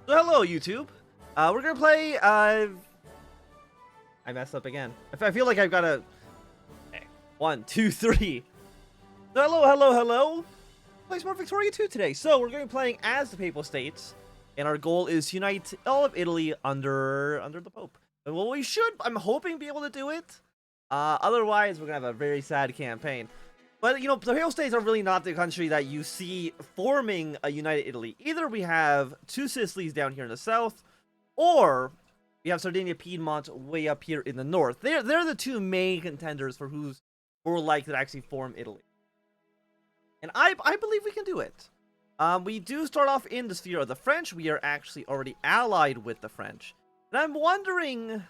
So hello, YouTube. We're gonna play. I messed up again. I feel like I've got a. Okay. 1, 2, 3. So hello. Play some more Victoria 2 today. So we're gonna be playing as the Papal States, and our goal is to unite all of Italy under the Pope. And well, we should. I'm hoping be able to do it. Otherwise, we're gonna have a very sad campaign. But, you know, the Papal States are really not the country that you see forming a united Italy. Either we have two Sicilies down here in the south, or we have Sardinia, Piedmont way up here in the north. They're the two main contenders for who's more likely to actually form Italy. And I believe we can do it. We do start off in the sphere of the French. We are actually already allied with the French. And I'm wondering...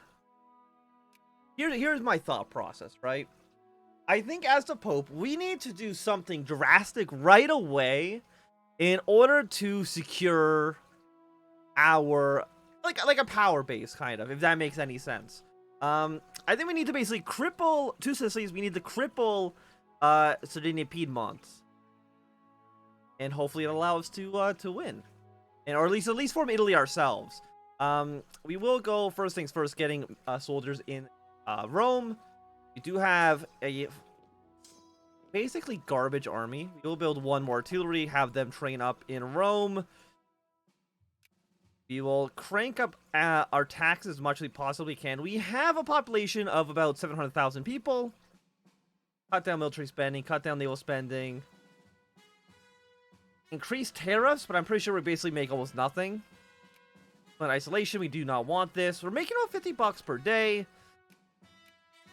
Here's my thought process, right? I think as the Pope, we need to do something drastic right away in order to secure our, like a power base, kind of, if that makes any sense. I think we need to basically cripple two Sicilies. We need to cripple Sardinia, Piedmont, and hopefully it'll allow us to win, and or at least form Italy ourselves. We will go first things first, getting soldiers in Rome. We do have a basically garbage army. We will build one more artillery, have them train up in Rome. We will crank up our taxes as much as we possibly can. We have a population of about 700,000 people. Cut down military spending, cut down naval spending. Increase tariffs, but I'm pretty sure we basically make almost nothing. On isolation, we do not want this. We're making about 50 bucks per day.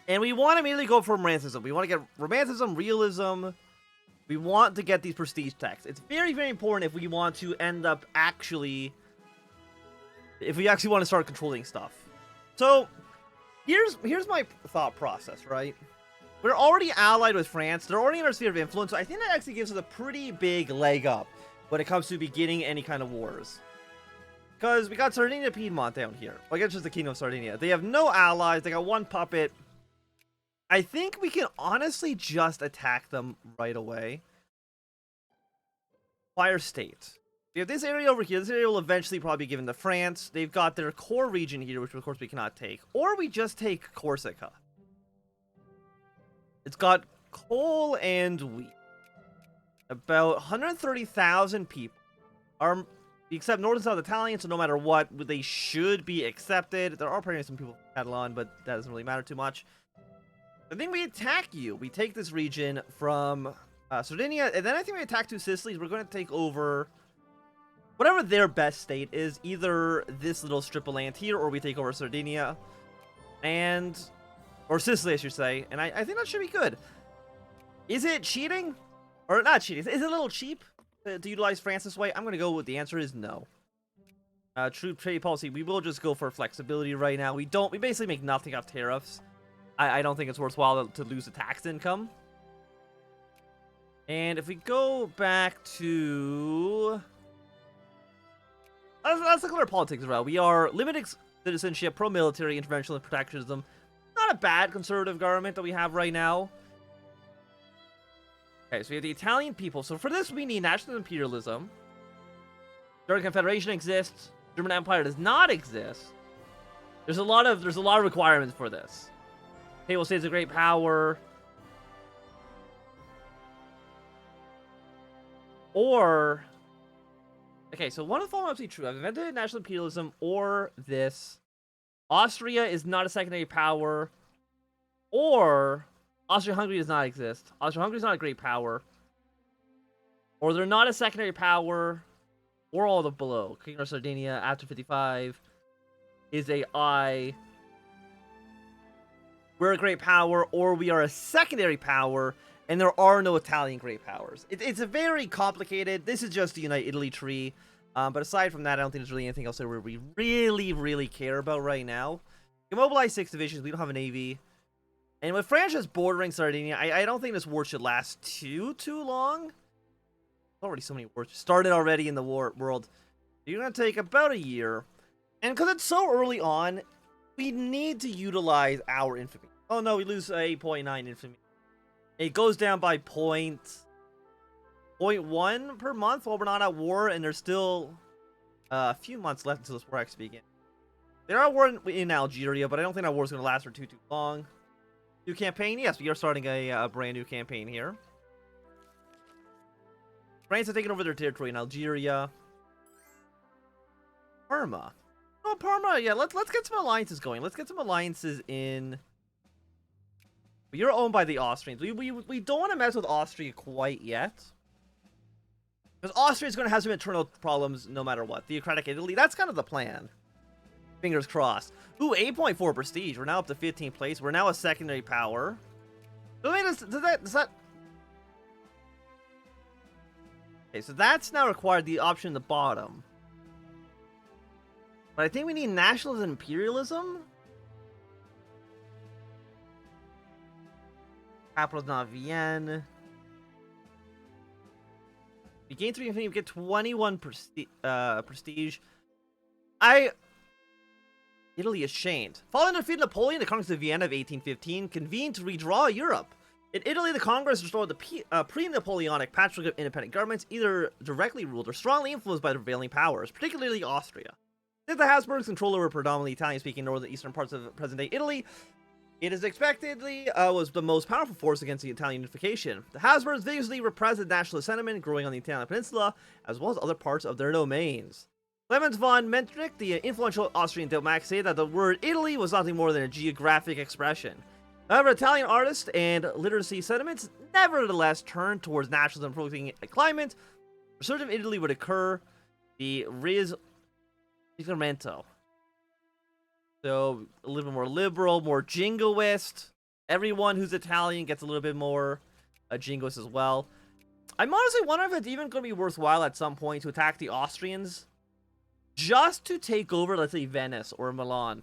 And we want to immediately go for romanticism. We want to get romanticism, realism. We want to get these prestige texts. It's very, very important if we want to end up actually... If we actually want to start controlling stuff. So, here's my thought process, right? We're already allied with France. They're already in our sphere of influence. So I think that actually gives us a pretty big leg up when it comes to beginning any kind of wars. Because we got Sardinia, Piedmont down here. Well, I guess just the Kingdom of Sardinia. They have no allies. They got one puppet. I think we can honestly just attack them right away. Fire State. We have this area over here. This area will eventually probably be given to France. They've got their core region here, which of course we cannot take. Or we just take Corsica. It's got coal and wheat. About 130,000 people. Except North and South Italian, so no matter what, they should be accepted. There are probably some people from Catalan, but that doesn't really matter too much. I think we attack you. We take this region from Sardinia, and then I think we attack two Sicilies. We're going to take over whatever their best state is, either this little strip of land here, or we take over Sardinia, or Sicily, I should say. And I think that should be good. Is it cheating? Or not cheating. Is it a little cheap to utilize France this way? I'm going to go with the answer is no. True trade policy, we will just go for flexibility right now. We basically make nothing off tariffs. I don't think it's worthwhile to lose the tax income. And if we go back to... Let's look at our politics as well. We are limited citizenship, pro-military, intervention, and protectionism. Not a bad conservative government that we have right now. Okay, so we have the Italian people. So for this, we need national imperialism. German Confederation exists. German Empire does not exist. There's a lot of requirements for this. Papal States a great power. Or... Okay, so one of the following must be true. I've invented national imperialism or this. Austria is not a secondary power. Or Austria-Hungary does not exist. Austria-Hungary is not a great power. Or they're not a secondary power. Or all the below. Kingdom of Sardinia after 55 is a I. We're a great power, or we are a secondary power, and there are no Italian great powers. It's a very complicated... This is just the Unite Italy tree. But aside from that, I don't think there's really anything else that we really, really care about right now. We can mobilize 6 divisions. We don't have a navy. And with France just bordering Sardinia, I don't think this war should last too long. There's already so many wars started already in the world. You're going to take about a year. And because it's so early on, we need to utilize our infamy. Oh no, we lose 8.9 infamy. It goes down by 0.1 per month while we're not at war, and there's still A few months left until this war actually begins. There are war in Algeria, but I don't think that war is going to last for too long. New campaign? Yes, we are starting a brand new campaign here. France has taken over their territory in Algeria. Parma. Oh, Parma, yeah, let's get some alliances going. Let's get some alliances in. You're owned by the Austrians. We don't want to mess with Austria quite yet. Because Austria is going to have some internal problems no matter what. Theocratic Italy, that's kind of the plan. Fingers crossed. Ooh, 8.4 prestige. We're now up to 15th place. We're now a secondary power. So wait, does that... Okay, so that's now required the option in the bottom. But I think we need nationalism and imperialism. Capital's not Vienne. We gain 3 infinity, we get 21 prestige. Italy is shamed. Following the defeat of Napoleon, the Congress of Vienna of 1815 convened to redraw Europe. In Italy, the Congress restored the pre-Napoleonic patchwork of independent governments, either directly ruled or strongly influenced by the prevailing powers, particularly Austria. Since the Habsburgs control over predominantly Italian-speaking northern and eastern parts of present-day Italy, it is expectedly was the most powerful force against the Italian unification. The Habsburgs vigorously repressed the nationalist sentiment growing on the Italian peninsula, as well as other parts of their domains. Clemens von Metternich, the influential Austrian diplomat, said that the word Italy was nothing more than a geographic expression. However, Italian artists and literacy sentiments nevertheless turned towards nationalism promoting a climate. Resurgence of Italy would occur. The Risorgimento. So, a little bit more liberal, more jingoist. Everyone who's Italian gets a little bit more jingoist as well. I'm honestly wondering if it's even going to be worthwhile at some point to attack the Austrians. Just to take over, let's say, Venice or Milan.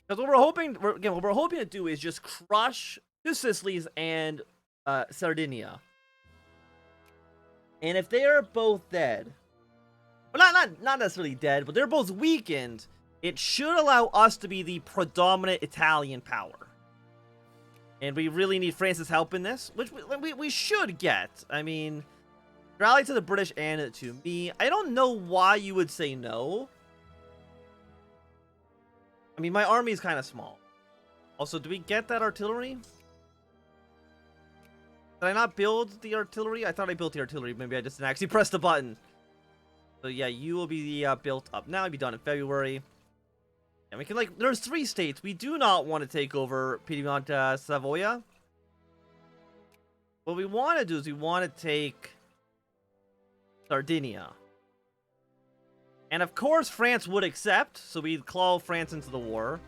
Because what we're hoping to do is just crush the Sicilies and Sardinia. And if they are both dead, well, not necessarily dead, but they're both weakened, it should allow us to be the predominant Italian power. And we really need France's help in this, which we should get. I mean, rally to the British and to me. I don't know why you would say no. I mean, my army is kind of small. Also, do we get that artillery? Did I not build the artillery? I thought I built the artillery. Maybe I just didn't actually press the button. So yeah, you will be built up now. It'll be done in February. And we can, like, there's 3 states. We do not want to take over Piedmont, Savoia. What we want to do is we want to take Sardinia. And of course, France would accept, so we'd claw France into the war.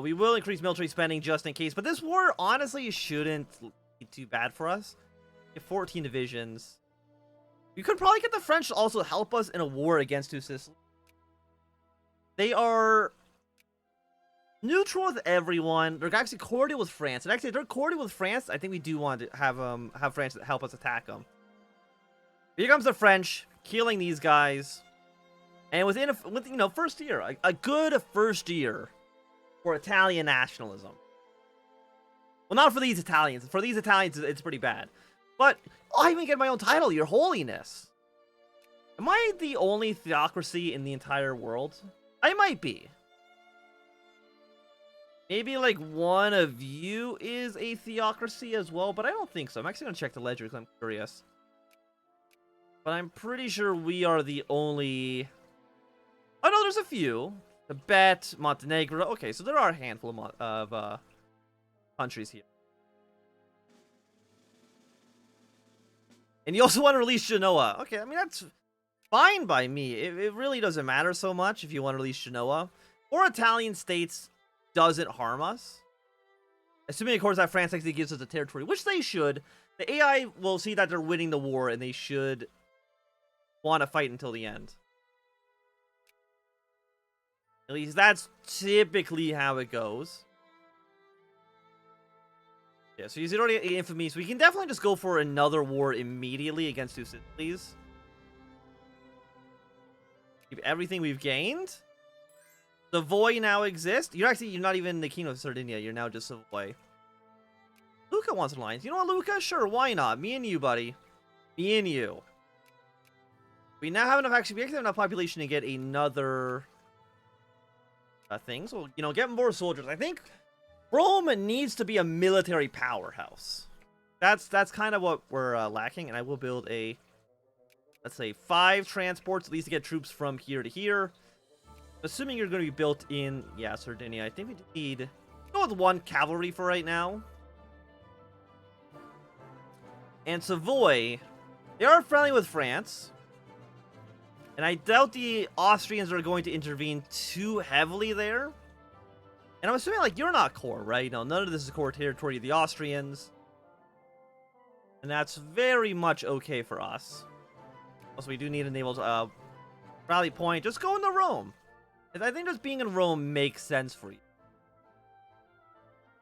We will increase military spending just in case, but this war honestly shouldn't be too bad for us. We have 14 divisions. We could probably get the French to also help us in a war against Two Sicily. They are neutral with everyone. They're actually cordial with France. And actually, if they're cordial with France, I think we do want to have France help us attack them. Here comes the French, killing these guys. And within first year, a good first year for Italian nationalism. Well, not for these Italians. For these Italians, it's pretty bad. But I even get my own title, Your Holiness. Am I the only theocracy in the entire world? I might be. Maybe, like, one of you is a theocracy as well, but I don't think so. I'm actually going to check the ledger because I'm curious. But I'm pretty sure we are the only... Oh, no, there's a few. Tibet, Montenegro. Okay, so there are a handful of countries here. And you also want to release Genoa. Okay, I mean, that's fine by me. It really doesn't matter so much if you want to release Genoa. Or Italian states doesn't harm us. Assuming, of course, that France actually gives us a territory, which they should. The AI will see that they're winning the war, and they should want to fight until the end. At least that's typically how it goes. Yeah, so he's already at infamy, so we can definitely just go for another war immediately against Two Sicilies. Keep everything we've gained. Savoy now exists. You're not even the king of Sardinia. You're now just Savoy. Luca wants an alliance. You know what, Luca? Sure, why not? Me and you, buddy. Me and you. We now have enough, actually, we actually have enough population to get another thing. So, you know, get more soldiers. I think Rome needs to be a military powerhouse. That's kind of what we're lacking. And I will build a, let's say, 5 transports, at least to get troops from here to here. Assuming you're going to be built in, yeah, Sardinia. I think we need, go with 1 cavalry for right now. And Savoy, they are friendly with France. And I doubt the Austrians are going to intervene too heavily there. And I'm assuming, like, you're not core, right? No, none of this is core territory of the Austrians. And that's very much okay for us. Also, we do need a naval rally point. Just go into Rome. I think just being in Rome makes sense for you.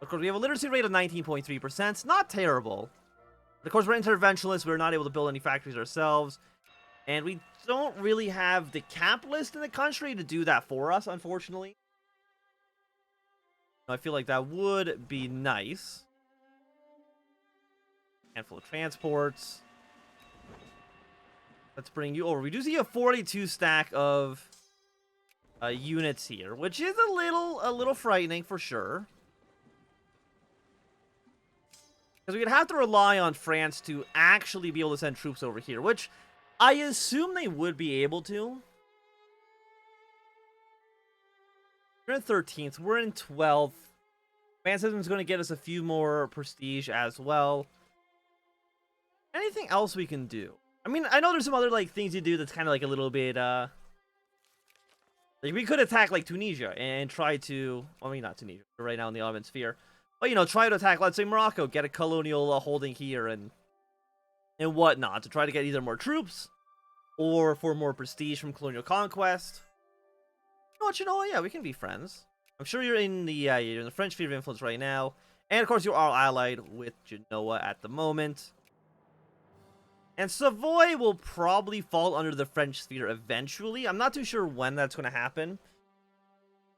Of course, we have a literacy rate of 19.3%. It's not terrible. But of course, we're interventionists. We're not able to build any factories ourselves. And we don't really have the capitalist in the country to do that for us, unfortunately. I feel like that would be nice. Handful of transports. Let's bring you over. We do see a 42 stack of units here, which is a little frightening for sure. Because we'd have to rely on France to actually be able to send troops over here, which I assume they would be able to. We're in 13th. We're in 12th. France is going to get us a few more prestige as well. Anything else we can do? I mean, I know there's some other like things you do that's kind of like a little bit like we could attack like Tunisia and try to, well, I mean not Tunisia, but right now in the Ottoman sphere. But you know, try to attack, let's say, Morocco, get a colonial holding here and whatnot to try to get either more troops or for more prestige from colonial conquest. You know what? Yeah, we can be friends. I'm sure you're in the French sphere of influence right now, and of course you are allied with Genoa at the moment. And Savoy will probably fall under the French sphere eventually. I'm not too sure when that's going to happen.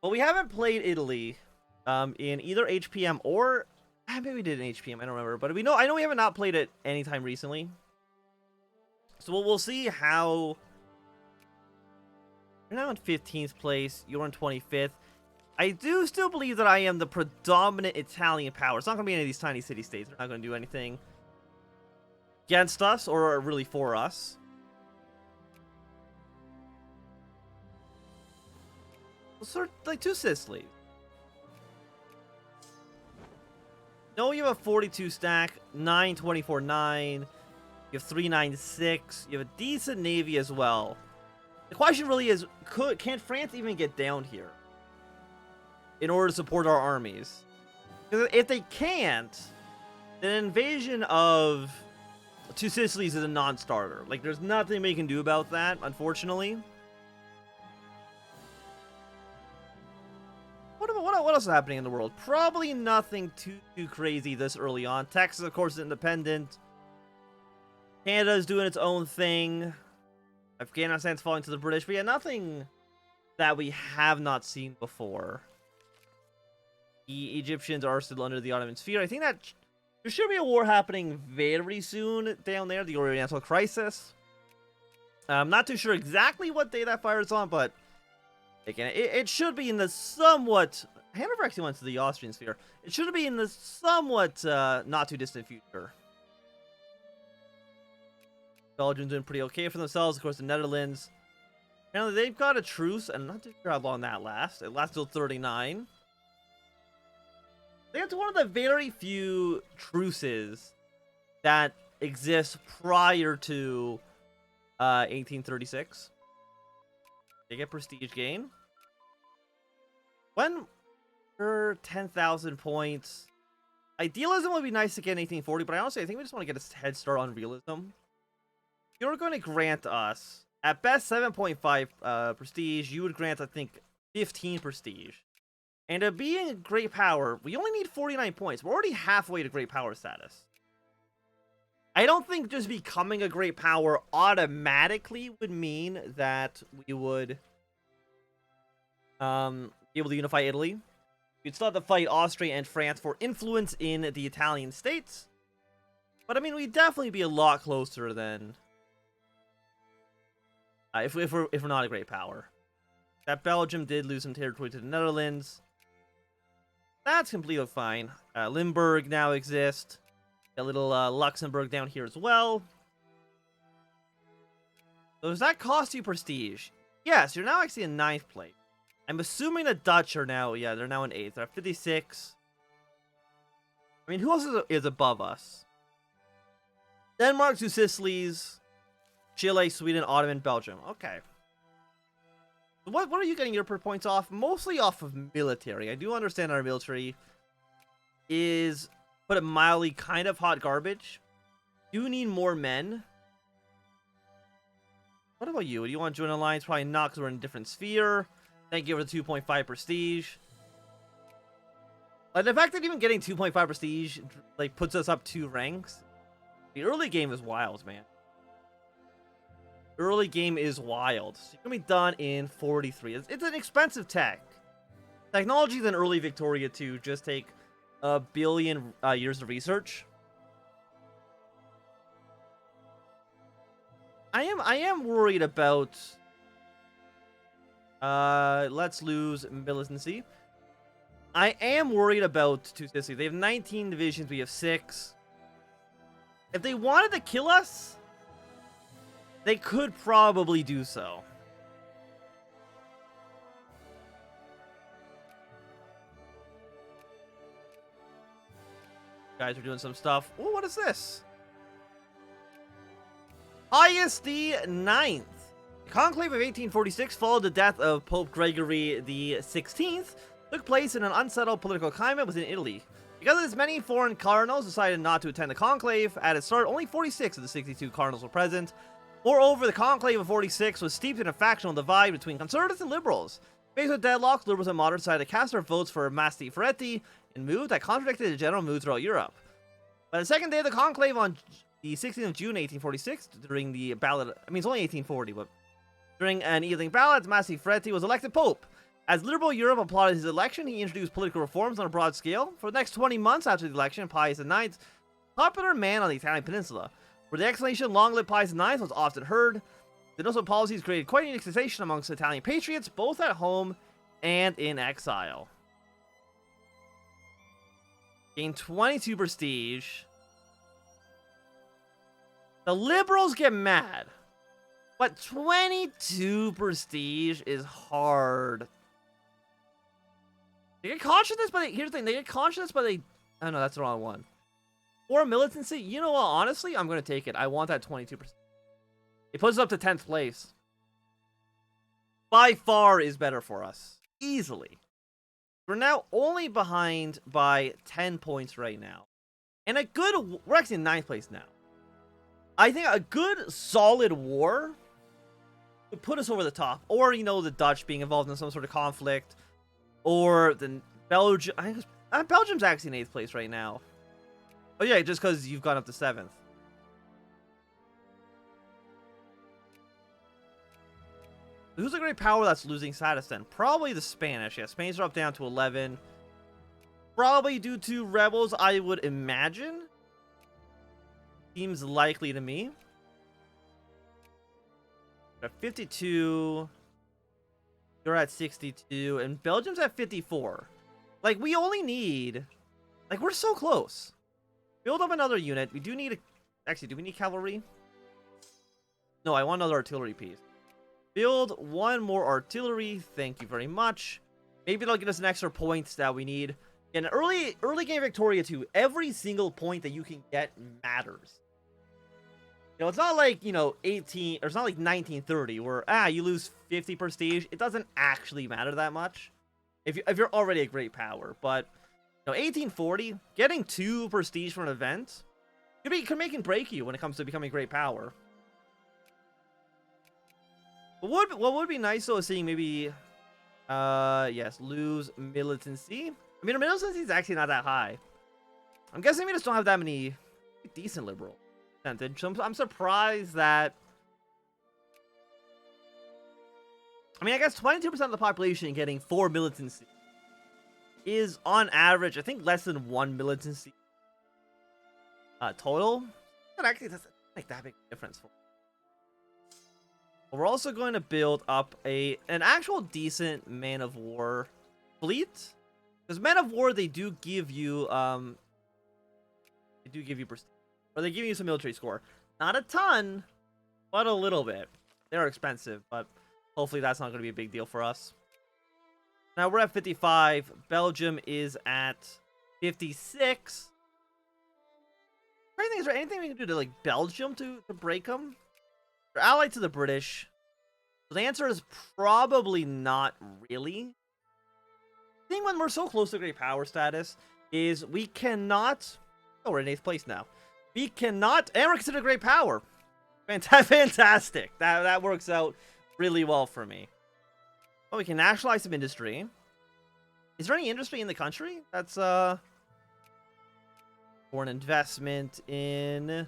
But we haven't played Italy in either HPM or maybe we did in HPM. I don't remember. But I know we have not played it anytime recently. So we'll see how. You're now in 15th place. You're in 25th. I do still believe that I am the predominant Italian power. It's not going to be any of these tiny city-states. They're not going to do anything against us or really for us. Sort of like 2 Sicilies. No, you have a 42 stack, 924 9. You have 396. You have a decent navy as well. The question really is, can France even get down here in order to support our armies? Because if they can't, then an invasion of 2 Sicilies is a non-starter. Like, there's nothing we can do about that, unfortunately. What else is happening in the world? Probably nothing too crazy this early on. Texas, of course, is independent. Canada's doing its own thing. Afghanistan's falling to the British. But yeah, nothing that we have not seen before. The Egyptians are still under the Ottoman sphere. I think that there should be a war happening very soon down there, the Oriental Crisis. I'm not too sure exactly what day that fires on, but again, it should be in the somewhat. Hanover actually went to the Austrian sphere. It should be in the somewhat not too distant future. Belgium's doing pretty okay for themselves. Of course, the Netherlands. Apparently, they've got a truce, and I'm not too sure how long that lasts. It lasts till 39. That's one of the very few truces that exist prior to 1836. They get prestige gain. When for 10,000 points. Idealism would be nice to get in 1840, but I think we just want to get a head start on realism. You're going to grant us, at best, 7.5 prestige. You would grant, I think, 15 prestige. And to be in great power, we only need 49 points. We're already halfway to great power status. I don't think just becoming a great power automatically would mean that we would be able to unify Italy. We'd still have to fight Austria and France for influence in the Italian states. But I mean, we'd definitely be a lot closer than if we're not a great power. That Belgium did lose some territory to the Netherlands. That's completely fine. Limburg now exists. Got a little Luxembourg down here as well. So does that cost you prestige? Yes, you're now actually in 9th place. I'm assuming the Dutch are now, yeah, they're now in 8th. They're at 56. I mean, who else is above us? Denmark, two Sicilies, Chile, Sweden, Ottoman, Belgium. Okay. What are you getting your per points off? Mostly off of military. I do understand our military is, put it mildly, kind of hot garbage. Do need more men. What about you? Do you want to join an alliance? Probably not, because we're in a different sphere. Thank you for the 2.5 prestige. The fact that even getting 2.5 prestige like puts us up 2 ranks. The early game is wild, man. Early game is wild. So you're gonna be done in 43. It's an expensive tech. Technologies in early Victoria 2 just take a billion years of research. I am worried about. Let's lose militancy. I am worried about Two Sicily. They have 19 divisions. We have 6. If they wanted to kill us, they could probably do so. Guys are doing some stuff. Oh, what is this? Pius the Ninth. The conclave of 1846 followed the death of Pope Gregory the 16th. Took place in an unsettled political climate within Italy. Because of this, many foreign cardinals decided not to attend the conclave. At its start, only 46 of the 62 cardinals were present. Moreover, the conclave of 46 was steeped in a factional divide between conservatives and liberals. Faced with deadlocks, liberals and moderates decided to cast their votes for Masti Ferretti in a move that contradicted the general mood throughout Europe. By the second day of the conclave on the 16th of June 1846, during the ballot, I mean, it's only 1840, but during an evening ballot, Masti Ferretti was elected pope. As liberal Europe applauded his election, he introduced political reforms on a broad scale. For the next 20 months after the election, Pius IX, popular man on the Italian peninsula, where the exclamation "Long live Pius IX" was often heard. The noticeable policies created quite a unique sensation amongst Italian patriots, both at home and in exile. Gained 22 prestige. The liberals get mad, but 22 prestige is hard. They get conscious, but here's the thing: they get conscious, but they. Oh no, that's the wrong one. Or militancy. You know what? Honestly, I'm gonna take it. I want that 22%. It puts us up to 10th place. By far is better for us, easily. We're now only behind by 10 points right now, and a good. We're actually in 9th place now. I think a good, solid war would put us over the top, or you know, the Dutch being involved in some sort of conflict. Or the Belgium. Belgium's actually in 8th place right now. Oh yeah, just because you've gone up to 7th. Who's a great power that's losing status then? Probably the Spanish. Yeah, Spain's are up down to 11. Probably due to rebels, I would imagine. Seems likely to me. At 52. You're at 62, and Belgium's at 54. Like, we only need... Like, we're so close. Build up another unit. We do need a... Actually, do we need cavalry? No, I want another artillery piece. Build one more artillery. Thank you very much. Maybe it'll get us an extra points that we need. In early game Victoria 2, every single point that you can get matters. You know, it's not like, you know, 18, or it's not like 1930 where, you lose 50 prestige. It doesn't actually matter that much if you're already a great power. But, you know, 1840, getting 2 prestige for an event could make and break you when it comes to becoming a great power. But what would be nice, though, is seeing maybe, yes, lose militancy. I mean, our militancy is actually not that high. I'm guessing we just don't have that many decent liberals. So I'm surprised that... I mean, I guess 22% of the population getting 4 militancy is, on average, I think less than 1 militancy total. That actually doesn't make that big difference. We're also going to build up an actual decent man of war fleet. Because men of war, they do give you prestige, or they give you some military score. Not a ton, but a little bit. They're expensive, but hopefully that's not going to be a big deal for us. Now we're at 55. Belgium is at 56. Is there anything we can do to like Belgium to break them? They're allied to the British. So the answer is probably not really. The thing when we're so close to great power status is we cannot. Oh, we're in 8th place now. We cannot, and we're considered a great power. Fantastic. That works out really well for me. Well, we can nationalize some industry. Is there any industry in the country that's foreign investment in?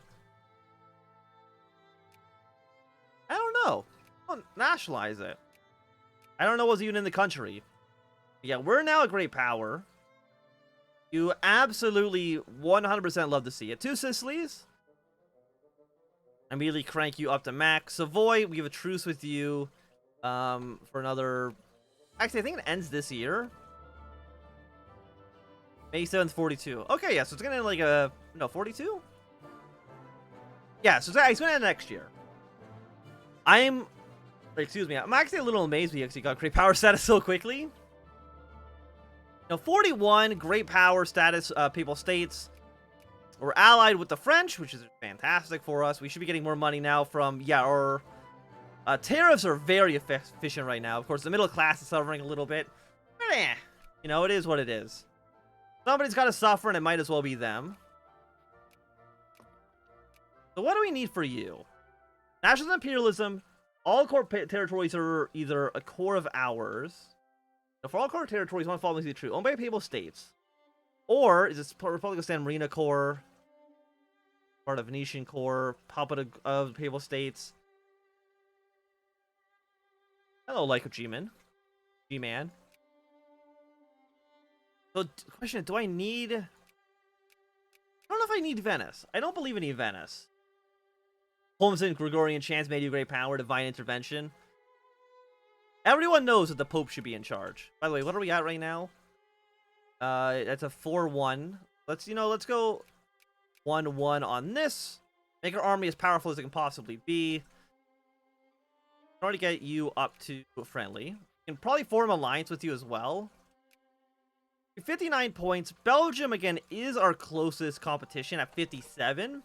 I don't know. I'll nationalize it. I don't know what's even in the country. Yeah, we're now a great power. You absolutely 100% love to see it. 2 Sicilies. Immediately crank you up to max. Savoy, we have a truce with you for another... Actually, I think it ends this year. May 7th, 42. Okay, yeah, so it's going to end like a... No, 42? Yeah, so it's going to end next year. Excuse me, I'm actually a little amazed we actually got great power status so quickly. Now, 41, great power status, Papal States. We're allied with the French, which is fantastic for us. We should be getting more money now from, yeah, our tariffs are very efficient right now. Of course, the middle class is suffering a little bit. But you know, it is what it is. Somebody's got to suffer, and it might as well be them. So what do we need for you? National imperialism. All core territories are either a core of ours. Now, for all core territories, one following is true. Owned by Papal States. Or is it Republic of San Marino core? Part of Venetian core. Puppet of Papal States. Hello, Lyco G-Man. G-Man. So, question, do I need... I don't know if I need Venice. I don't believe I need Venice. Holmeston, Gregorian chants made you great power, divine intervention. Everyone knows that the Pope should be in charge. By the way, what are we at right now? That's a 4-1. Let's go 1-1 on this. Make our army as powerful as it can possibly be. Try to get you up to friendly. Can probably form an alliance with you as well. 59 points. Belgium, again, is our closest competition at 57.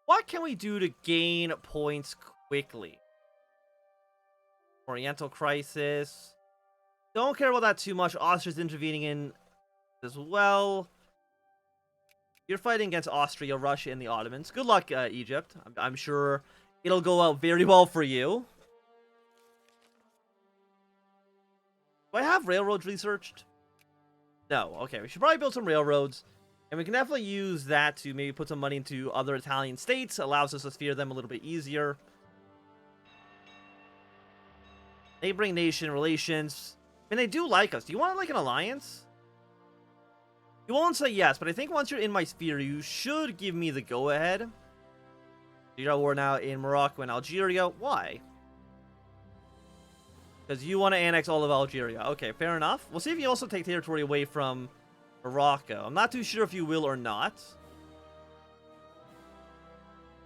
What can we do to gain points quickly? Oriental crisis. Don't care about that too much. Austria's intervening in as well. You're fighting against Austria, Russia, and the Ottomans. Good luck, Egypt. I'm sure it'll go out very well for you. Do I have railroads researched? No. Okay, we should probably build some railroads. And we can definitely use that to maybe put some money into other Italian states. Allows us to steer them a little bit easier. Neighboring nation relations. I mean, they do like us. Do you want like an alliance? You won't say yes, but I think once you're in my sphere, you should give me the go-ahead. You're at war now in Morocco and Algeria. Why? Because you want to annex all of Algeria. Okay, fair enough. We'll see if you also take territory away from Morocco. I'm not too sure if you will or not.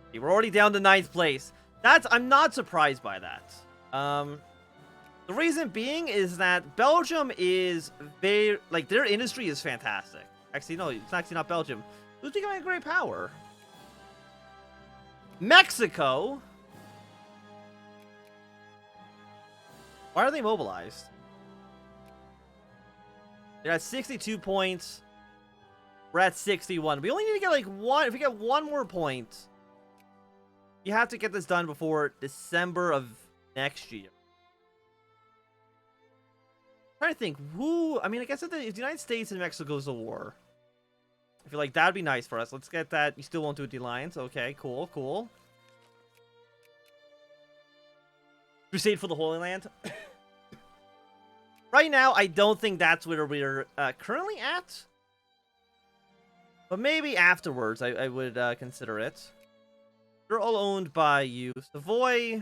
Okay, we're already down to 9th place. I'm not surprised by that. The reason being is that Belgium is very, like, their industry is fantastic. Actually, no, it's actually not Belgium. Who's becoming a great power? Mexico? Why are they mobilized? They're at 62 points. We're at 61. We only need to get like one. If we get one more point, you have to get this done before December of next year. I'm trying to think who. I mean, I guess if the United States and Mexico goes to war, I feel like that'd be nice for us. Let's get that. You still won't do the alliance. Okay, cool, cool. Crusade for the Holy Land. Right now, I don't think that's where we're currently at. But maybe afterwards, I would consider it. They're all owned by you. Savoy,